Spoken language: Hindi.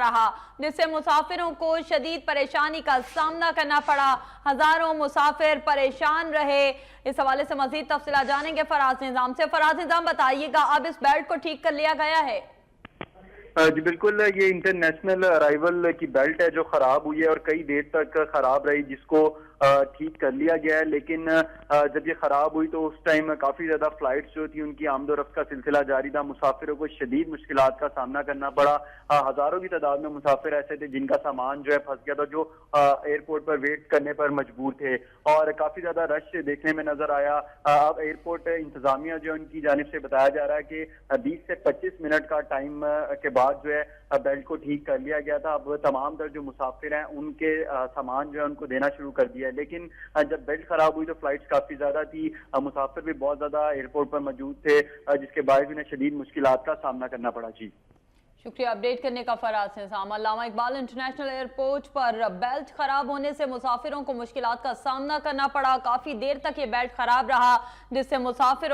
रहा, जिससे मुसाफिरों को शदीद परेशानी का सामना करना पड़ा। हजारों मुसाफिर परेशान रहे। इस हवाले से मजीद तफसीलात जानेंगे फराज निजाम से। फराज निजाम, बताइएगा, अब इस बेल्ट को ठीक कर लिया गया है? जी बिल्कुल, ये इंटरनेशनल अराइवल की बेल्ट है जो खराब हुई है और कई देर तक खराब रही, जिसको ठीक कर लिया गया है। लेकिन जब ये खराब हुई तो उस टाइम काफी ज्यादा फ्लाइट्स जो थी उनकी आमदोरफ्त का सिलसिला जारी था। मुसाफिरों को शदीद मुश्किलात का सामना करना पड़ा। हजारों की तादाद में मुसाफिर ऐसे थे जिनका सामान जो है फंस गया था, जो एयरपोर्ट पर वेट करने पर मजबूर थे और काफी ज्यादा रश देखने में नजर आया। अब एयरपोर्ट इंतजामिया जो उनकी जानिब से बताया जा रहा है कि 20 से 25 मिनट का टाइम के बाद जो है बेल्ट को ठीक कर लिया गया था। अब तमाम तर जो मुसाफिर हैं उनके सामान जो है उनको देना शुरू कर दिया है। लेकिन जब बेल्ट खराब हुई तो फ्लाइट्स काफी ज्यादा थी, मुसाफिर भी बहुत ज्यादा एयरपोर्ट पर मौजूद थे, जिसके बायस उन्हें शदीद मुश्किलात का सामना करना पड़ा। जी शुक्रिया अपडेट करने का फराज निजाम। अल्लामा इकबाल इंटरनेशनल एयरपोर्ट पर बेल्ट खराब होने से मुसाफिरों को मुश्किलात का सामना करना पड़ा। काफी देर तक ये बेल्ट खराब रहा, जिससे मुसाफिर